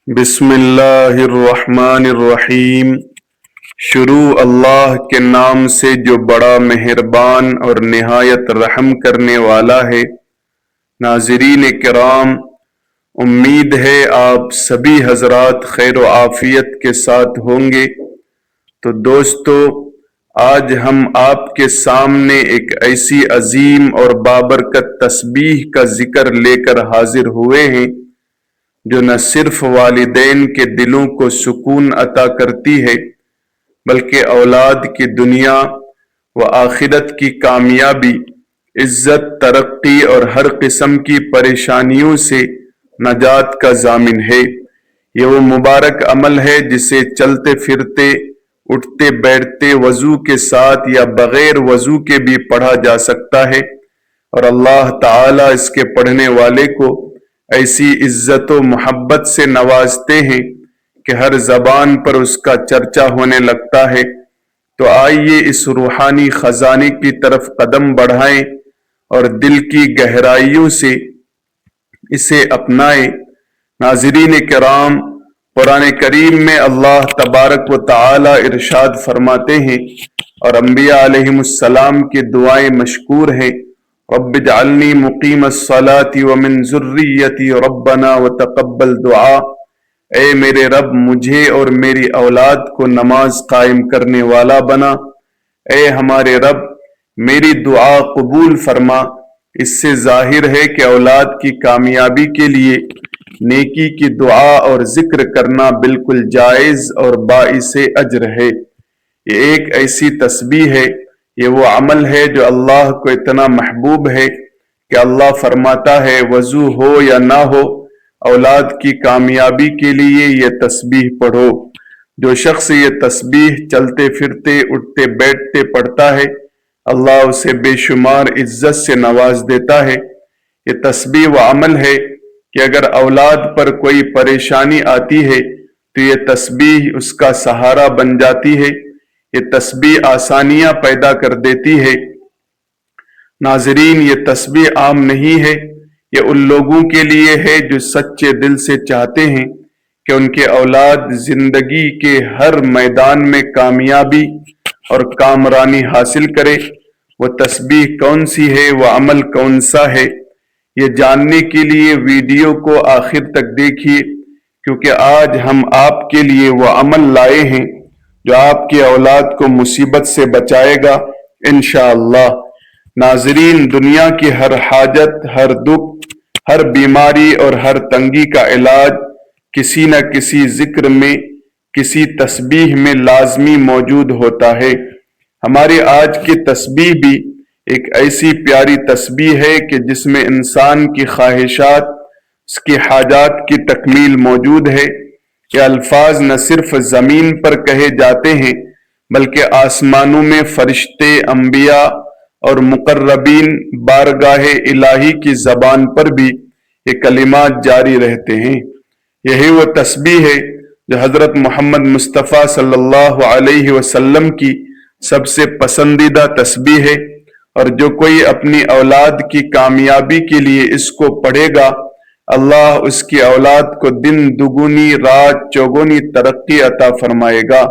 بسم اللہ الرحمن الرحیم۔ شروع اللہ کے نام سے جو بڑا مہربان اور نہایت رحم کرنے والا ہے۔ ناظرین کرام، امید ہے آپ سبھی حضرات خیر و عافیت کے ساتھ ہوں گے۔ تو دوستو، آج ہم آپ کے سامنے ایک ایسی عظیم اور بابرکت تسبیح کا ذکر لے کر حاضر ہوئے ہیں جو نہ صرف والدین کے دلوں کو سکون عطا کرتی ہے بلکہ اولاد کی دنیا و آخرت کی کامیابی، عزت، ترقی اور ہر قسم کی پریشانیوں سے نجات کا ضامن ہے۔ یہ وہ مبارک عمل ہے جسے چلتے پھرتے، اٹھتے بیٹھتے، وضو کے ساتھ یا بغیر وضو کے بھی پڑھا جا سکتا ہے، اور اللہ تعالیٰ اس کے پڑھنے والے کو ایسی عزت و محبت سے نوازتے ہیں کہ ہر زبان پر اس کا چرچا ہونے لگتا ہے۔ تو آئیے اس روحانی خزانے کی طرف قدم بڑھائیں اور دل کی گہرائیوں سے اسے اپنائیں۔ ناظرین کرام، قرآن کریم میں اللہ تبارک و تعالی ارشاد فرماتے ہیں اور انبیاء علیہم السلام کی دعائیں مشکور ہیں، رب اجعلنی مقیم الصلاۃ ومن ذریتی ربنا وتقبل دعا۔ اے میرے رب، مجھے اور میری اولاد کو نماز قائم کرنے والا بنا۔ اے ہمارے رب، میری دعا قبول فرما۔ اس سے ظاہر ہے کہ اولاد کی کامیابی کے لیے نیکی کی دعا اور ذکر کرنا بالکل جائز اور باعث اجر ہے۔ یہ ایک ایسی تسبیح ہے، یہ وہ عمل ہے جو اللہ کو اتنا محبوب ہے کہ اللہ فرماتا ہے وضو ہو یا نہ ہو، اولاد کی کامیابی کے لیے یہ تسبیح پڑھو۔ جو شخص یہ تسبیح چلتے پھرتے، اٹھتے بیٹھتے پڑھتا ہے، اللہ اسے بے شمار عزت سے نواز دیتا ہے۔ یہ تسبیح وہ عمل ہے کہ اگر اولاد پر کوئی پریشانی آتی ہے تو یہ تسبیح اس کا سہارا بن جاتی ہے۔ یہ تسبیح آسانیاں پیدا کر دیتی ہے۔ ناظرین، یہ تسبیح عام نہیں ہے، یہ ان لوگوں کے لیے ہے جو سچے دل سے چاہتے ہیں کہ ان کے اولاد زندگی کے ہر میدان میں کامیابی اور کامرانی حاصل کرے۔ وہ تسبیح کون سی ہے، وہ عمل کون سا ہے، یہ جاننے کے لیے ویڈیو کو آخر تک دیکھیے، کیونکہ آج ہم آپ کے لیے وہ عمل لائے ہیں جو آپ کی اولاد کو مصیبت سے بچائے گا انشاءاللہ۔ ناظرین، دنیا کی ہر حاجت، ہر دکھ، ہر بیماری اور ہر تنگی کا علاج کسی نہ کسی ذکر میں، کسی تسبیح میں لازمی موجود ہوتا ہے۔ ہماری آج کی تسبیح بھی ایک ایسی پیاری تسبیح ہے کہ جس میں انسان کی خواہشات، اس کی حاجات کی تکمیل موجود ہے۔ یہ الفاظ نہ صرف زمین پر کہے جاتے ہیں بلکہ آسمانوں میں فرشتے، انبیاء اور مقربین بارگاہ الہی کی زبان پر بھی یہ کلمات جاری رہتے ہیں۔ یہی وہ تسبیح ہے جو حضرت محمد مصطفیٰ صلی اللہ علیہ وسلم کی سب سے پسندیدہ تسبیح ہے، اور جو کوئی اپنی اولاد کی کامیابی کے لیے اس کو پڑھے گا، اللہ اس کی اولاد کو دن دگنی رات چوگنی ترقی عطا فرمائے گا۔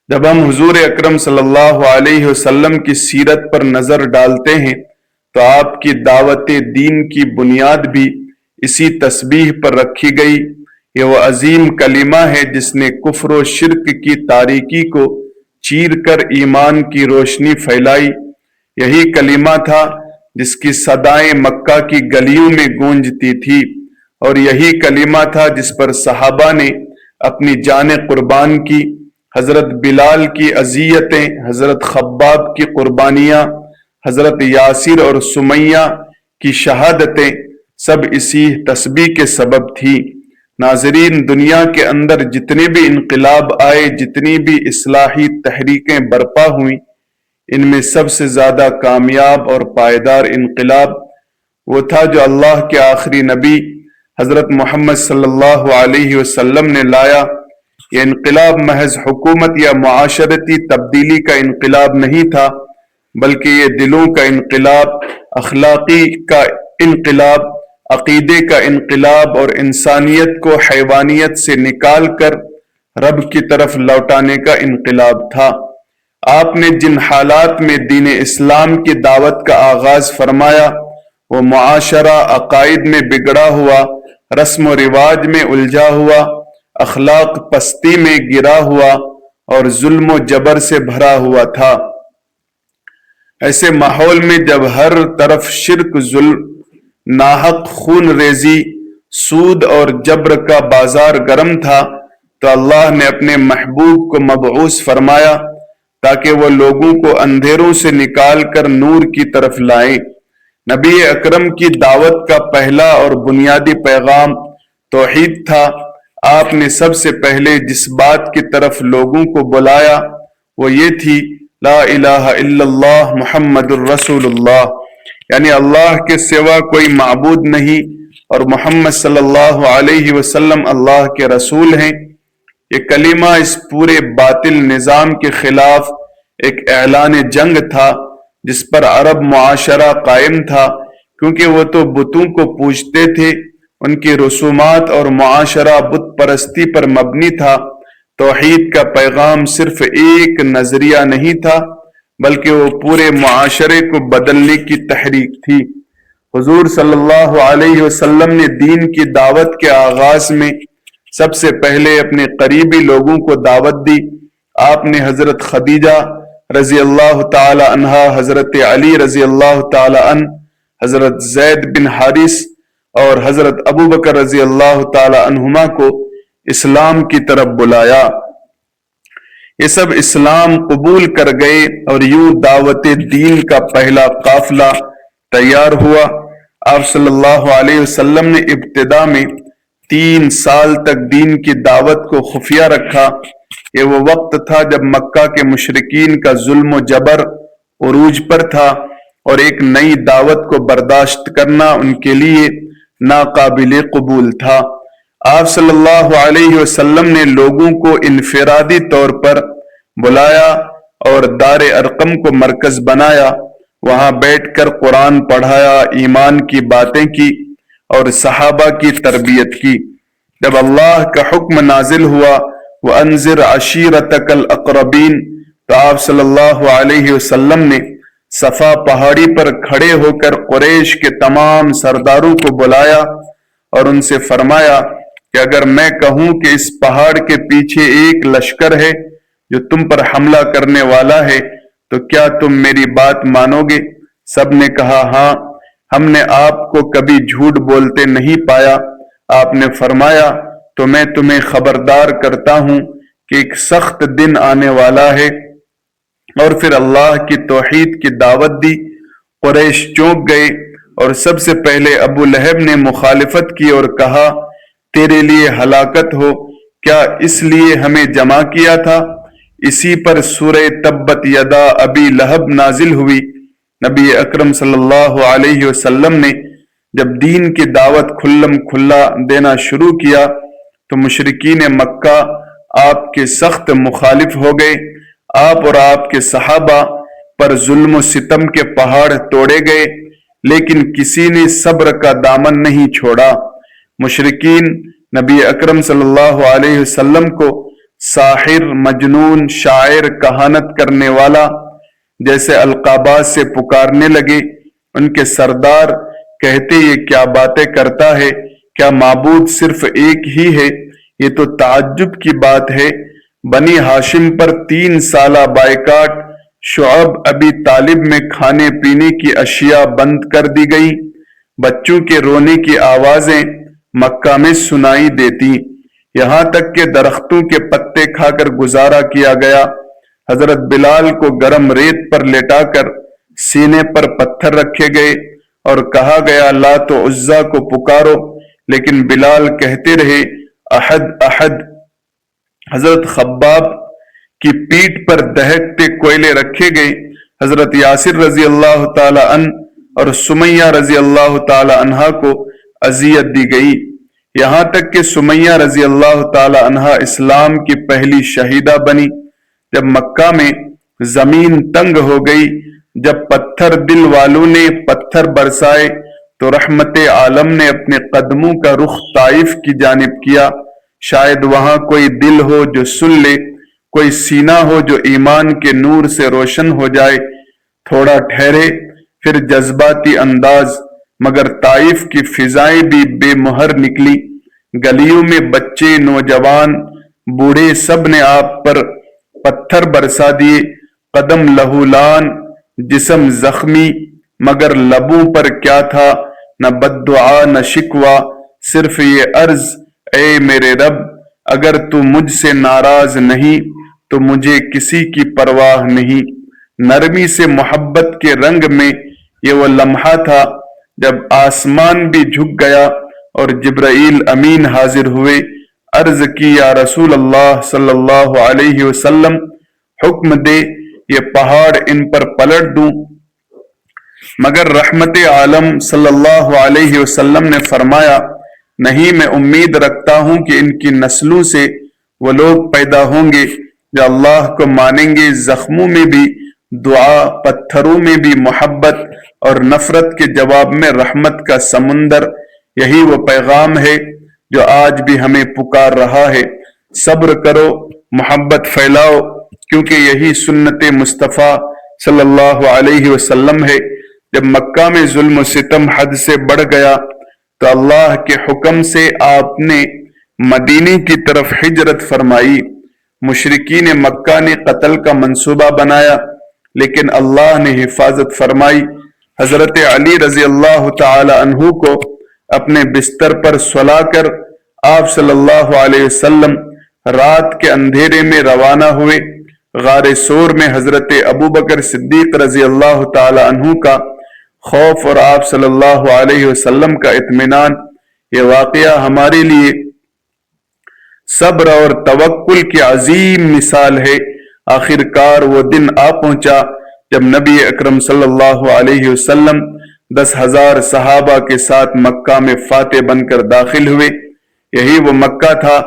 جب ہم حضور اکرم صلی اللہ علیہ وسلم کی سیرت پر نظر ڈالتے ہیں تو آپ کی دعوت دین کی بنیاد بھی اسی تسبیح پر رکھی گئی۔ یہ وہ عظیم کلمہ ہے جس نے کفر و شرک کی تاریکی کو چیر کر ایمان کی روشنی پھیلائی۔ یہی کلمہ تھا جس کی صدائیں مکہ کی گلیوں میں گونجتی تھی، اور یہی کلمہ تھا جس پر صحابہ نے اپنی جانیں قربان کی۔ حضرت بلال کی اذیتیں، حضرت خباب کی قربانیاں، حضرت یاسر اور سمیہ کی شہادتیں سب اسی تسبیح کے سبب تھی۔ ناظرین، دنیا کے اندر جتنے بھی انقلاب آئے، جتنی بھی اصلاحی تحریکیں برپا ہوئیں، ان میں سب سے زیادہ کامیاب اور پائیدار انقلاب وہ تھا جو اللہ کے آخری نبی حضرت محمد صلی اللہ علیہ وسلم نے لایا۔ یہ انقلاب محض حکومت یا معاشرتی تبدیلی کا انقلاب نہیں تھا، بلکہ یہ دلوں کا انقلاب، اخلاقی کا انقلاب، عقیدے کا انقلاب اور انسانیت کو حیوانیت سے نکال کر رب کی طرف لوٹانے کا انقلاب تھا۔ آپ نے جن حالات میں دین اسلام کی دعوت کا آغاز فرمایا وہ معاشرہ عقائد میں بگڑا ہوا، رسم و رواج میں الجھا ہوا، اخلاق پستی میں گرا ہوا اور ظلم و جبر سے بھرا ہوا تھا۔ ایسے ماحول میں جب ہر طرف شرک، ظلم، ناحق خون ریزی، سود اور جبر کا بازار گرم تھا تو اللہ نے اپنے محبوب کو مبعوث فرمایا تاکہ وہ لوگوں کو اندھیروں سے نکال کر نور کی طرف لائیں۔ نبی اکرم کی دعوت کا پہلا اور بنیادی پیغام توحید تھا۔ آپ نے سب سے پہلے جس بات کی طرف لوگوں کو بلایا وہ یہ تھی، لا الہ الا اللہ محمد الرسول اللہ، یعنی اللہ کے سوا کوئی معبود نہیں اور محمد صلی اللہ علیہ وسلم اللہ کے رسول ہیں۔ یہ کلمہ اس پورے باطل نظام کے خلاف ایک اعلان جنگ تھا جس پر عرب معاشرہ قائم تھا، کیونکہ وہ تو بتوں کو پوجتے تھے، ان کی رسومات اور معاشرہ بت پرستی پر مبنی تھا۔ توحید کا پیغام صرف ایک نظریہ نہیں تھا بلکہ وہ پورے معاشرے کو بدلنے کی تحریک تھی۔ حضور صلی اللہ علیہ وسلم نے دین کی دعوت کے آغاز میں سب سے پہلے اپنے قریبی لوگوں کو دعوت دی۔ آپ نے حضرت خدیجہ رضی اللہ تعالی عنہا، حضرت علی رضی اللہ تعالی عنہ، حضرت زید بن حارث اور حضرت ابو بکر رضی اللہ تعالی عنہما کو اسلام کی طرف بلایا۔ یہ سب اسلام قبول کر گئے اور یوں دعوت دین کا پہلا قافلہ تیار ہوا۔ آپ صلی اللہ علیہ وسلم نے ابتدا میں 3 سال تک دین کی دعوت کو خفیہ رکھا۔ یہ وہ وقت تھا جب مکہ کے مشرکین کا ظلم و جبر عروج پر تھا اور ایک نئی دعوت کو برداشت کرنا ان کے لیے ناقابل قبول تھا۔ آپ صلی اللہ علیہ وسلم نے لوگوں کو انفرادی طور پر بلایا اور دار ارقم کو مرکز بنایا۔ وہاں بیٹھ کر قرآن پڑھایا، ایمان کی باتیں کی اور صحابہ کی تربیت کی۔ جب اللہ کا حکم نازل ہوا وَأَنذِرْ عَشِيرَتَكَ الْأَقْرَبِينَ، تو آپ صلی اللہ علیہ وسلم نے صفا پہاڑی پر کھڑے ہو کر قریش کے تمام سرداروں کو بلایا اور ان سے فرمایا کہ اگر میں کہوں کہ اس پہاڑ کے پیچھے ایک لشکر ہے جو تم پر حملہ کرنے والا ہے تو کیا تم میری بات مانو گے؟ سب نے کہا ہاں، ہم نے آپ کو کبھی جھوٹ بولتے نہیں پایا۔ آپ نے فرمایا تو میں تمہیں خبردار کرتا ہوں کہ ایک سخت دن آنے والا ہے، اور پھر اللہ کی توحید کی دعوت دی۔ قریش چونک گئے اور سب سے پہلے ابو لہب نے مخالفت کی اور کہا تیرے لیے ہلاکت ہو، کیا اس لیے ہمیں جمع کیا تھا؟ اسی پر سورہ تبت یدا ابی لہب نازل ہوئی۔ نبی اکرم صلی اللہ علیہ وسلم نے جب دین کی دعوت کھلم کھلا دینا شروع کیا تو مشرکین مکہ آپ کے سخت مخالف ہو گئے۔ آپ اور آپ کے صحابہ پر ظلم و ستم کے پہاڑ توڑے گئے، لیکن کسی نے صبر کا دامن نہیں چھوڑا۔ مشرکین نبی اکرم صلی اللہ علیہ وسلم کو ساحر، مجنون، شاعر، کہانت کرنے والا جیسے القابات سے پکارنے لگے۔ ان کے سردار کہتے یہ کیا باتیں کرتا ہے؟ کیا معبود صرف ایک ہی ہے؟ یہ تو تعجب کی بات ہے۔ بنی ہاشم پر 3 سالہ بائیکاٹ، شعب ابی طالب میں کھانے پینے کی اشیاء بند کر دی گئی، بچوں کے رونے کی آوازیں مکہ میں سنائی دیتی، یہاں تک کہ درختوں کے پتے کھا کر گزارا کیا گیا۔ حضرت بلال کو گرم ریت پر لٹا کر سینے پر پتھر رکھے گئے اور کہا گیا لات و عزا کو پکارو، لیکن بلال کہتے رہے احد احد۔ حضرت خباب کی پیٹھ پر دہکتے کوئلے رکھے گئے۔ حضرت یاسر رضی اللہ تعالی عنہ اور سمیہ رضی اللہ تعالی عنہ کو اذیت دی گئی، یہاں تک کہ سمیہ رضی اللہ تعالی عنہ اسلام کی پہلی شہیدہ بنی۔ جب مکہ میں زمین تنگ ہو گئی، جب پتھر دل والوں نے پتھر برسائے تو رحمت عالم نے اپنے قدموں کا رخ طائف کی جانب کیا، شاید وہاں کوئی دل ہو جو سن لے، کوئی سینہ ہو جو ایمان کے نور سے روشن ہو جائے۔ تھوڑا ٹھہرے پھر جذباتی انداز، مگر طائف کی فضائیں بھی بے مہر نکلی۔ گلیوں میں بچے، نوجوان، بوڑھے سب نے آپ پر پتھر برسا دیے، قدم لہولان، جسم زخمی، مگر لبوں پر کیا تھا؟ نہ بد دعا نہ شکوہ، صرف یہ عرض، اے میرے رب، اگر تو مجھ سے ناراض نہیں تو مجھے کسی کی پرواہ نہیں۔ نرمی سے محبت کے رنگ میں یہ وہ لمحہ تھا جب آسمان بھی جھک گیا اور جبرائیل امین حاضر ہوئے۔ عرض کی، یا رسول اللہ صلی اللہ علیہ وسلم، حکم دے یہ پہاڑ ان پر پلٹ دوں؟ مگر رحمت عالم صلی اللہ علیہ وسلم نے فرمایا، نہیں، میں امید رکھتا ہوں کہ ان کی نسلوں سے وہ لوگ پیدا ہوں گے جو اللہ کو مانیں گے۔ زخموں میں بھی دعا، پتھروں میں بھی محبت، اور نفرت کے جواب میں رحمت کا سمندر، یہی وہ پیغام ہے جو آج بھی ہمیں پکار رہا ہے۔ صبر کرو، محبت پھیلاؤ، کیونکہ یہی سنت مصطفیٰ صلی اللہ علیہ وسلم ہے۔ جب مکہ میں ظلم و ستم حد سے بڑھ گیا تو اللہ کے حکم سے آپ نے مدینے کی طرف ہجرت فرمائی۔ مشرکین مکہ نے قتل کا منصوبہ بنایا، لیکن اللہ نے حفاظت فرمائی۔ حضرت علی رضی اللہ تعالی عنہ کو اپنے بستر پر سلا کر آپ صلی اللہ علیہ وسلم رات کے اندھیرے میں روانہ ہوئے۔ غار سور میں حضرت ابوبکر صدیق رضی اللہ تعالی عنہ کا خوف اور آپ صلی اللہ علیہ وسلم کا اطمینان، یہ واقعہ ہمارے لیے صبر اور توکل کی عظیم مثال ہے۔ آخر کار وہ دن آ پہنچا جب نبی اکرم صلی اللہ علیہ وسلم 10,000 صحابہ کے ساتھ مکہ میں فاتح بن کر داخل ہوئے۔ یہی وہ مکہ تھا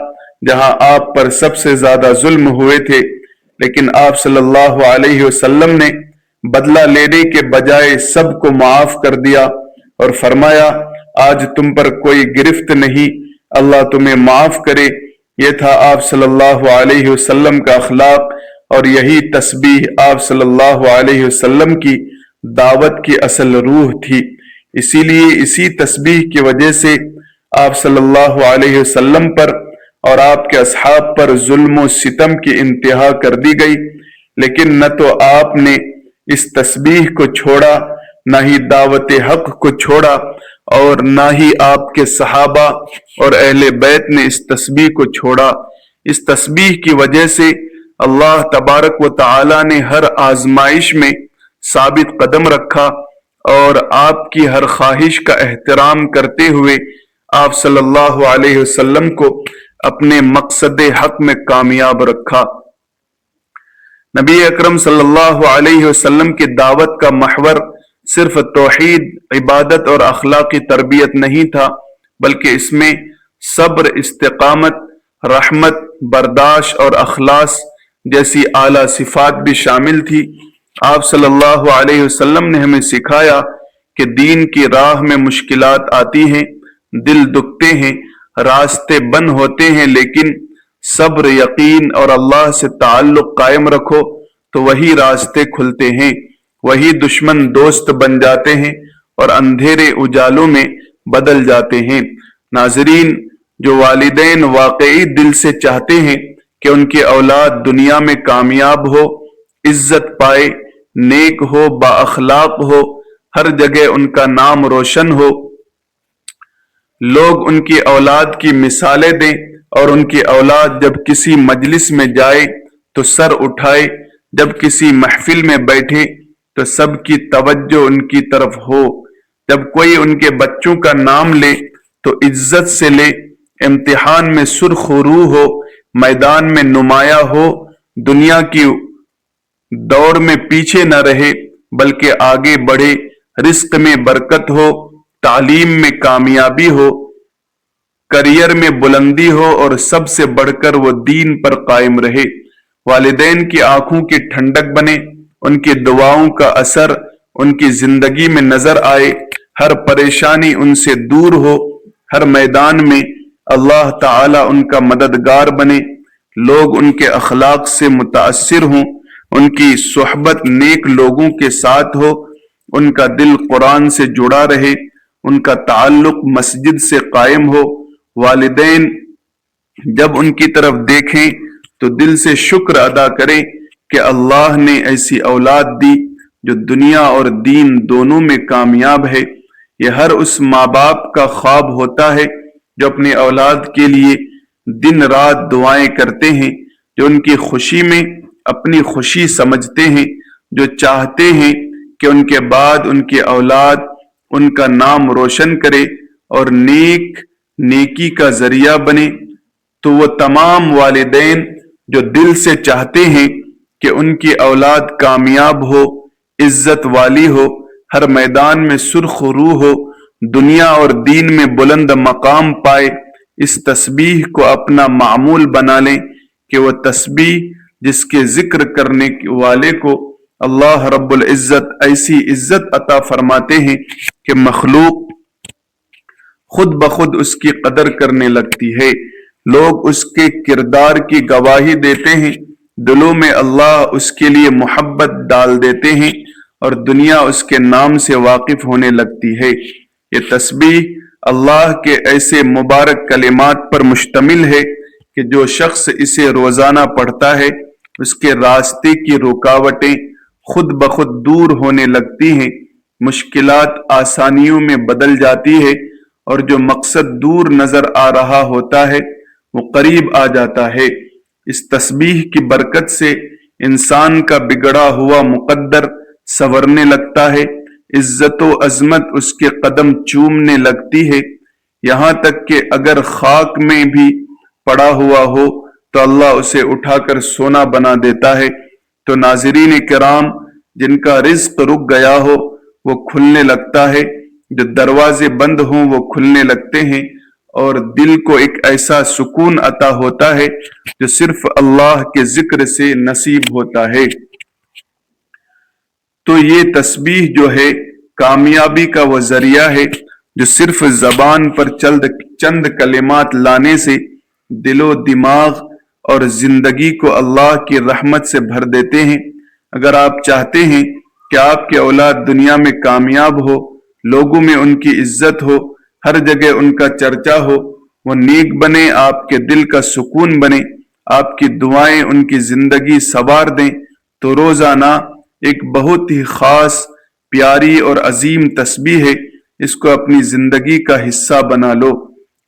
جہاں آپ پر سب سے زیادہ ظلم ہوئے تھے، لیکن آپ صلی اللہ علیہ وسلم نے بدلہ لینے کے بجائے سب کو معاف کر دیا اور فرمایا، آج تم پر کوئی گرفت نہیں، اللہ تمہیں معاف کرے۔ یہ تھا آپ صلی اللہ علیہ وسلم کا اخلاق، اور یہی تسبیح آپ صلی اللہ علیہ وسلم کی دعوت کی اصل روح تھی۔ اسی لیے اسی تسبیح کی وجہ سے آپ صلی اللہ علیہ وسلم پر اور آپ کے اصحاب پر ظلم و ستم کی انتہا کر دی گئی، لیکن نہ تو آپ نے اس تسبیح کو چھوڑا، نہ ہی دعوت حق کو چھوڑا، اور نہ ہی آپ کے صحابہ اور اہل بیت نے اس تسبیح کو چھوڑا۔ اس تسبیح کی وجہ سے اللہ تبارک و تعالی نے ہر آزمائش میں ثابت قدم رکھا، اور آپ کی ہر خواہش کا احترام کرتے ہوئے آپ صلی اللہ علیہ وسلم کو اپنے مقصد حق میں کامیاب رکھا۔ نبی اکرم صلی اللہ علیہ وسلم کی دعوت کا محور صرف توحید، عبادت اور اخلاقی تربیت نہیں تھا، بلکہ اس میں صبر، استقامت، رحمت، برداشت اور اخلاص جیسی اعلیٰ صفات بھی شامل تھی۔ آپ صلی اللہ علیہ وسلم نے ہمیں سکھایا کہ دین کی راہ میں مشکلات آتی ہیں، دل دکھتے ہیں، راستے بند ہوتے ہیں، لیکن صبر، یقین اور اللہ سے تعلق قائم رکھو تو وہی راستے کھلتے ہیں، وہی دشمن دوست بن جاتے ہیں اور اندھیرے اجالوں میں بدل جاتے ہیں۔ ناظرین، جو والدین واقعی دل سے چاہتے ہیں کہ ان کی اولاد دنیا میں کامیاب ہو، عزت پائے، نیک ہو، با اخلاق ہو، ہر جگہ ان کا نام روشن ہو، لوگ ان کی اولاد کی مثالیں دیں، اور ان کی اولاد جب کسی مجلس میں جائے تو سر اٹھائے، جب کسی محفل میں بیٹھے تو سب کی توجہ ان کی طرف ہو، جب کوئی ان کے بچوں کا نام لے تو عزت سے لے، امتحان میں سرخ روح ہو، میدان میں نمایاں ہو، دنیا کی دوڑ میں پیچھے نہ رہے بلکہ آگے بڑھے، رزق میں برکت ہو، تعلیم میں کامیابی ہو، کریئر میں بلندی ہو، اور سب سے بڑھ کر وہ دین پر قائم رہے۔ والدین کی آنکھوں کی ٹھنڈک بنے، ان کی دعاؤں کا اثر ان کی زندگی میں نظر آئے۔ ہر پریشانی ان سے دور ہو، ہر میدان میں اللہ تعالی ان کا مددگار بنے، لوگ ان کے اخلاق سے متاثر ہوں، ان کی صحبت نیک لوگوں کے ساتھ ہو، ان کا دل قرآن سے جڑا رہے، ان کا تعلق مسجد سے قائم ہو، والدین جب ان کی طرف دیکھیں تو دل سے شکر ادا کریں کہ اللہ نے ایسی اولاد دی جو دنیا اور دین دونوں میں کامیاب ہے۔ یہ ہر اس ماں باپ کا خواب ہوتا ہے جو اپنی اولاد کے لیے دن رات دعائیں کرتے ہیں، جو ان کی خوشی میں اپنی خوشی سمجھتے ہیں، جو چاہتے ہیں کہ ان کے بعد ان کی اولاد ان کا نام روشن کرے اور نیکی کا ذریعہ بنے۔ تو وہ تمام والدین جو دل سے چاہتے ہیں کہ ان کی اولاد کامیاب ہو، عزت والی ہو، ہر میدان میں سرخ روح ہو، دنیا اور دین میں بلند مقام پائے، اس تسبیح کو اپنا معمول بنا لیں کہ وہ تسبیح جس کے ذکر کرنے والے کو اللہ رب العزت ایسی عزت عطا فرماتے ہیں کہ مخلوق خود بخود اس کی قدر کرنے لگتی ہے، لوگ اس کے کردار کی گواہی دیتے ہیں، دلوں میں اللہ اس کے لیے محبت ڈال دیتے ہیں اور دنیا اس کے نام سے واقف ہونے لگتی ہے۔ یہ تسبیح اللہ کے ایسے مبارک کلمات پر مشتمل ہے کہ جو شخص اسے روزانہ پڑھتا ہے اس کے راستے کی رکاوٹیں خود بخود دور ہونے لگتی ہیں، مشکلات آسانیوں میں بدل جاتی ہے اور جو مقصد دور نظر آ رہا ہوتا ہے وہ قریب آ جاتا ہے۔ اس تسبیح کی برکت سے انسان کا بگڑا ہوا مقدر سنورنے لگتا ہے، عزت و عظمت اس کے قدم چومنے لگتی ہے، یہاں تک کہ اگر خاک میں بھی پڑا ہوا ہو تو اللہ اسے اٹھا کر سونا بنا دیتا ہے۔ تو ناظرین کرام، جن کا رزق رک گیا ہو وہ کھلنے لگتا ہے، جو دروازے بند ہوں وہ کھلنے لگتے ہیں، اور دل کو ایک ایسا سکون عطا ہوتا ہے جو صرف اللہ کے ذکر سے نصیب ہوتا ہے۔ تو یہ تسبیح جو ہے کامیابی کا وہ ذریعہ ہے جو صرف زبان پر چند کلمات لانے سے دل و دماغ اور زندگی کو اللہ کی رحمت سے بھر دیتے ہیں۔ اگر آپ چاہتے ہیں کہ آپ کی اولاد دنیا میں کامیاب ہو، لوگوں میں ان کی عزت ہو، ہر جگہ ان کا چرچا ہو، وہ نیک بنے، آپ کے دل کا سکون بنے، آپ کی دعائیں ان کی زندگی سنوار دیں، تو روزانہ ایک بہت ہی خاص، پیاری اور عظیم تسبیح ہے، اس کو اپنی زندگی کا حصہ بنا لو۔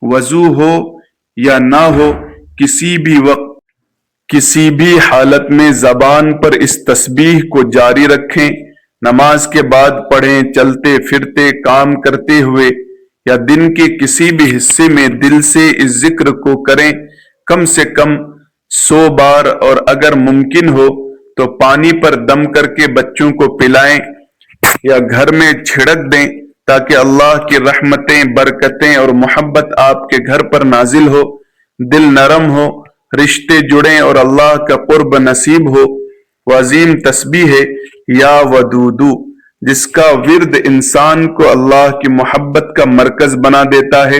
وضو ہو یا نہ ہو، کسی بھی وقت کسی بھی حالت میں زبان پر اس تسبیح کو جاری رکھیں، نماز کے بعد پڑھیں، چلتے پھرتے کام کرتے ہوئے یا دن کے کسی بھی حصے میں دل سے اس ذکر کو کریں، کم سے کم 100 بار، اور اگر ممکن ہو تو پانی پر دم کر کے بچوں کو پلائیں یا گھر میں چھڑک دیں تاکہ اللہ کی رحمتیں، برکتیں اور محبت آپ کے گھر پر نازل ہو، دل نرم ہو، رشتے جڑیں اور اللہ کا قرب نصیب ہو۔ وہ عظیم تسبیح ہے یا ودودو، جس کا ورد انسان کو اللہ کی محبت کا مرکز بنا دیتا ہے،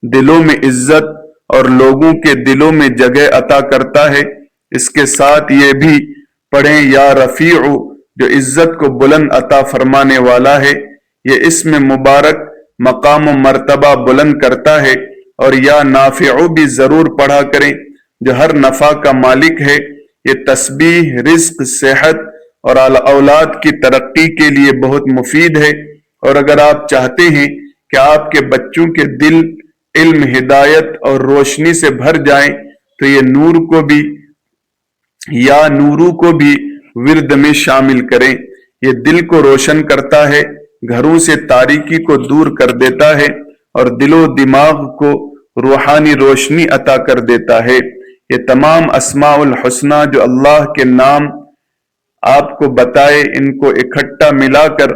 دلوں میں عزت اور لوگوں کے دلوں میں جگہ عطا کرتا ہے۔ اس کے ساتھ یہ بھی پڑھیں یا رفیع، جو عزت کو بلند عطا فرمانے والا ہے، یہ اسم مبارک مقام و مرتبہ بلند کرتا ہے، اور یا نافع بھی ضرور پڑھا کریں جو ہر نفع کا مالک ہے۔ یہ تسبیح رزق، صحت اور اولاد کی ترقی کے لیے بہت مفید ہے، اور اگر آپ چاہتے ہیں کہ آپ کے بچوں کے دل علم، ہدایت اور روشنی سے بھر جائیں تو یہ نورو کو بھی ورد میں شامل کریں۔ یہ دل کو روشن کرتا ہے، گھروں سے تاریکی کو دور کر دیتا ہے اور دل و دماغ کو روحانی روشنی عطا کر دیتا ہے۔ یہ تمام اسماء الحسنہ جو اللہ کے نام آپ کو بتائے، ان کو اکٹھا ملا کر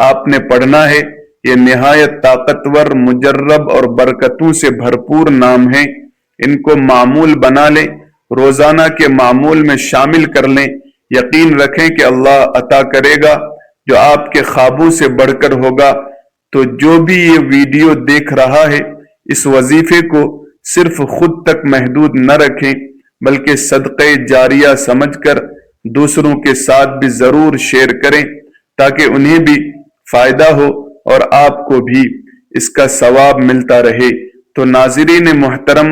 آپ نے پڑھنا ہے۔ یہ نہایت طاقتور، مجرب اور برکتوں سے بھرپور نام ہیں، ان کو معمول بنا لیں، روزانہ کے معمول میں شامل کر لیں، یقین رکھیں کہ اللہ عطا کرے گا جو آپ کے خوابوں سے بڑھ کر ہوگا۔ تو جو بھی یہ ویڈیو دیکھ رہا ہے اس وظیفے کو صرف خود تک محدود نہ رکھیں، بلکہ صدقہ جاریہ سمجھ کر دوسروں کے ساتھ بھی ضرور شیئر کریں تاکہ انہیں بھی فائدہ ہو اور آپ کو بھی اس کا ثواب ملتا رہے۔ تو ناظرین محترم،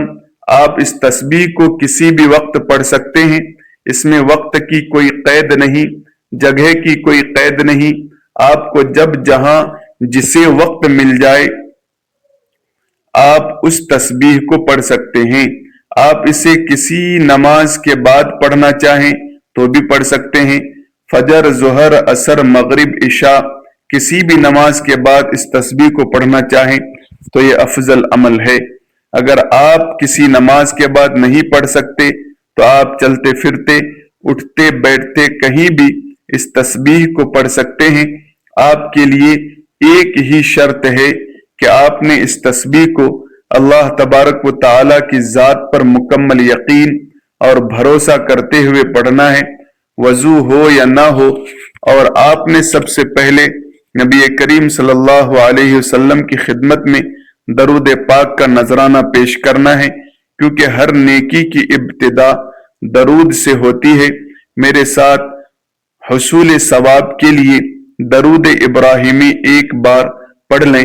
آپ اس تسبیح کو کسی بھی وقت پڑھ سکتے ہیں، اس میں وقت کی کوئی قید نہیں، جگہ کی کوئی قید نہیں، آپ کو جب جہاں جسے وقت مل جائے آپ اس تسبیح کو پڑھ سکتے ہیں۔ آپ اسے کسی نماز کے بعد پڑھنا چاہیں تو بھی پڑھ سکتے ہیں، فجر، ظہر، عصر، مغرب، عشاء، کسی بھی نماز کے بعد اس تسبیح کو پڑھنا چاہیں تو یہ افضل عمل ہے۔ اگر آپ کسی نماز کے بعد نہیں پڑھ سکتے تو آپ چلتے پھرتے، اٹھتے بیٹھتے کہیں بھی اس تسبیح کو پڑھ سکتے ہیں۔ آپ کے لیے ایک ہی شرط ہے کہ آپ نے اس تسبیح کو اللہ تبارک و تعالیٰ کی ذات پر مکمل یقین اور بھروسہ کرتے ہوئے پڑھنا ہے، وضو ہو یا نہ ہو، اور آپ نے سب سے پہلے نبی کریم صلی اللہ علیہ وسلم کی خدمت میں درود پاک کا نذرانہ پیش کرنا ہے، کیونکہ ہر نیکی کی ابتدا درود سے ہوتی ہے۔ میرے ساتھ حصول ثواب کے لیے درود ابراہیمی ایک بار پڑھ لیں۔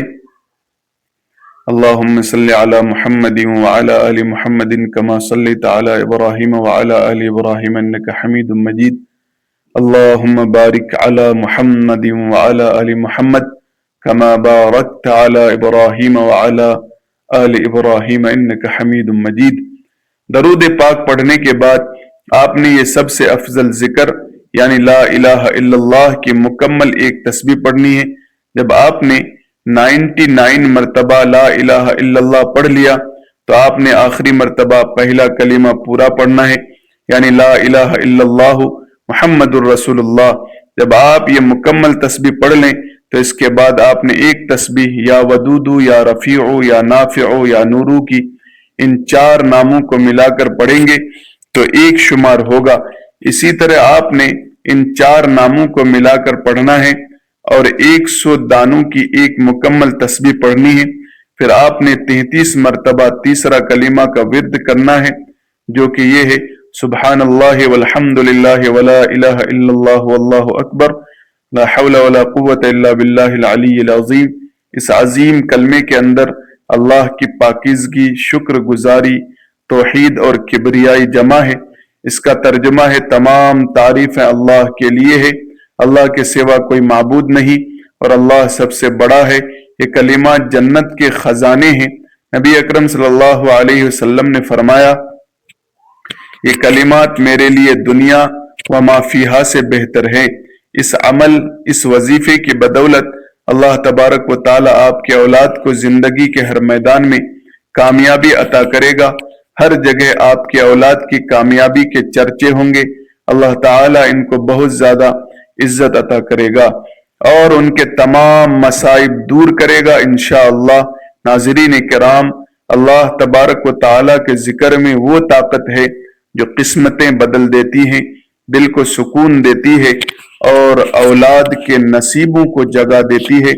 اللہم صلی علی محمد وعلی آل محمد کما صلیت علی ابراہیم وعلی آل ابراہیم انک حمید مجید۔ اللہم بارک علی محمد وعلی آل محمد کما بارکت علی ابراہیم وعلی آل ابراہیم انک حمید مجید۔ درود پاک پڑھنے کے بعد آپ نے یہ سب سے افضل ذکر یعنی لا الہ الا اللہ کی مکمل ایک تسبیح پڑھنی ہے۔ جب آپ نے 99 مرتبہ لا الہ الا اللہ پڑھ لیا تو آپ نے آخری مرتبہ پہلا کلمہ پورا پڑھنا ہے، یعنی لا الہ الا اللہ محمد الرسول اللہ۔ جب آپ یہ مکمل تسبیح پڑھ لیں تو اس کے بعد آپ نے ایک تسبیح یا ودودو یا رفیعو یا نافعو یا نورو کی ان 4 ناموں کو ملا کر پڑھیں گے تو ایک شمار ہوگا۔ اسی طرح آپ نے ان 4 ناموں کو ملا کر پڑھنا ہے اور 100 دانوں کی ایک مکمل تسبیح پڑھنی ہے۔ پھر آپ نے 33 مرتبہ تیسرا کلمہ کا ورد کرنا ہے، جو کہ یہ ہے سبحان اللہ والحمد للہ ولا الہ الا اللہ واللہ اکبر لا حول ولا قوت الا باللہ العلی العظیم۔ اس عظیم کلمے کے اندر اللہ کی پاکیزگی، شکر گزاری، توحید اور کبریائی جمع ہے۔ اس کا ترجمہ ہے تمام تعریفیں اللہ کے لیے ہے، اللہ کے سوا کوئی معبود نہیں اور اللہ سب سے بڑا ہے۔ یہ کلمات جنت کے خزانے ہیں۔ نبی اکرم صلی اللہ علیہ وسلم نے فرمایا یہ کلمات میرے لیے دنیا و ما فیہا سے بہتر ہے۔ اس عمل، اس وظیفے کی بدولت اللہ تبارک و تعالی آپ کے اولاد کو زندگی کے ہر میدان میں کامیابی عطا کرے گا۔ ہر جگہ آپ کے اولاد کی کامیابی کے چرچے ہوں گے۔ اللہ تعالیٰ ان کو بہت زیادہ عزت عطا کرے گا اور ان کے تمام مصائب دور کرے گا انشاءاللہ۔ ناظرین کرام، اللہ تبارک و تعالیٰ کے ذکر میں وہ طاقت ہے جو قسمتیں بدل دیتی ہیں، دل کو سکون دیتی ہے اور اولاد کے نصیبوں کو جگا دیتی ہے۔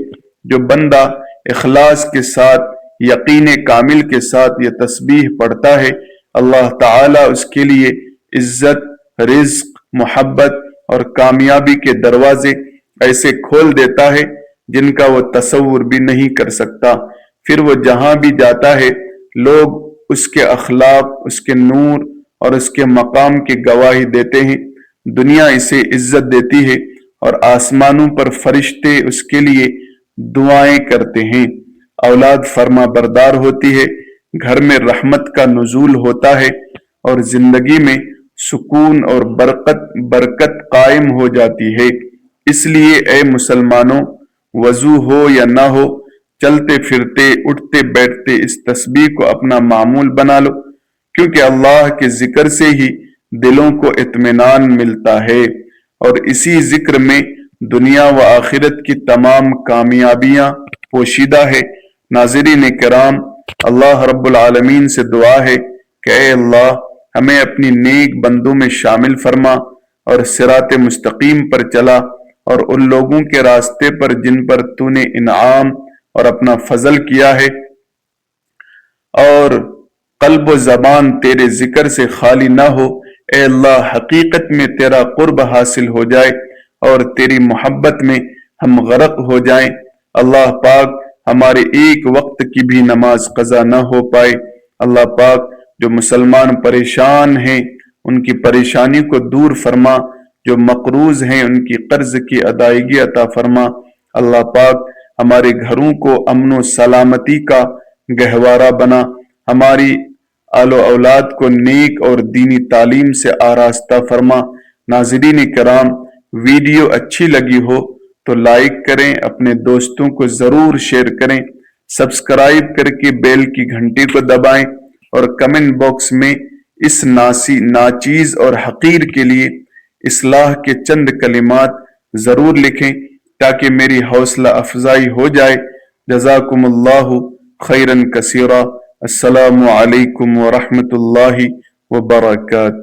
جو بندہ اخلاص کے ساتھ، یقین کامل کے ساتھ یہ تسبیح پڑھتا ہے، اللہ تعالیٰ اس کے لیے عزت، رزق، محبت اور کامیابی کے دروازے ایسے کھول دیتا ہے جن کا وہ تصور بھی نہیں کر سکتا۔ پھر وہ جہاں بھی جاتا ہے لوگ اس کے اخلاق، اس کے نور اور اس کے مقام کی گواہی دیتے ہیں۔ دنیا اسے عزت دیتی ہے اور آسمانوں پر فرشتے اس کے لیے دعائیں کرتے ہیں۔ اولاد فرما بردار ہوتی ہے، گھر میں رحمت کا نزول ہوتا ہے اور زندگی میں سکون اور برکت قائم ہو جاتی ہے۔ اس لیے اے مسلمانوں، وضو ہو یا نہ ہو، چلتے پھرتے، اٹھتے بیٹھتے اس تسبیح کو اپنا معمول بنا لو، کیونکہ اللہ کے ذکر سے ہی دلوں کو اطمینان ملتا ہے اور اسی ذکر میں دنیا و آخرت کی تمام کامیابیاں پوشیدہ ہے۔ ناظرین کرام، اللہ رب العالمین سے دعا ہے کہ اے اللہ ہمیں اپنی نیک بندوں میں شامل فرما اور صراط مستقیم پر چلا اور ان لوگوں کے راستے پر جن پر تو نے انعام اور اپنا فضل کیا ہے، اور قلب و زبان تیرے ذکر سے خالی نہ ہو۔ اے اللہ، حقیقت میں تیرا قرب حاصل ہو جائے اور تیری محبت میں ہم غرق ہو جائیں۔ اللہ پاک، ہمارے ایک وقت کی بھی نماز قضا نہ ہو پائے۔ اللہ پاک، جو مسلمان پریشان ہیں ان کی پریشانی کو دور فرما، جو مقروض ہیں ان کی قرض کی ادائیگی عطا فرما۔ اللہ پاک، ہمارے گھروں کو امن و سلامتی کا گہوارہ بنا، ہماری آل و اولاد کو نیک اور دینی تعلیم سے آراستہ فرما۔ ناظرین کرام، ویڈیو اچھی لگی ہو تو لائک کریں، اپنے دوستوں کو ضرور شیئر کریں، سبسکرائب کر کے بیل کی گھنٹی کو دبائیں، اور کمنٹ باکس میں اس ناچیز اور حقیر کے لیے اصلاح کے چند کلمات ضرور لکھیں تاکہ میری حوصلہ افزائی ہو جائے۔ جزاکم اللہ خیرا کثیرا۔ السلام علیکم ورحمۃ اللہ وبرکاتہ۔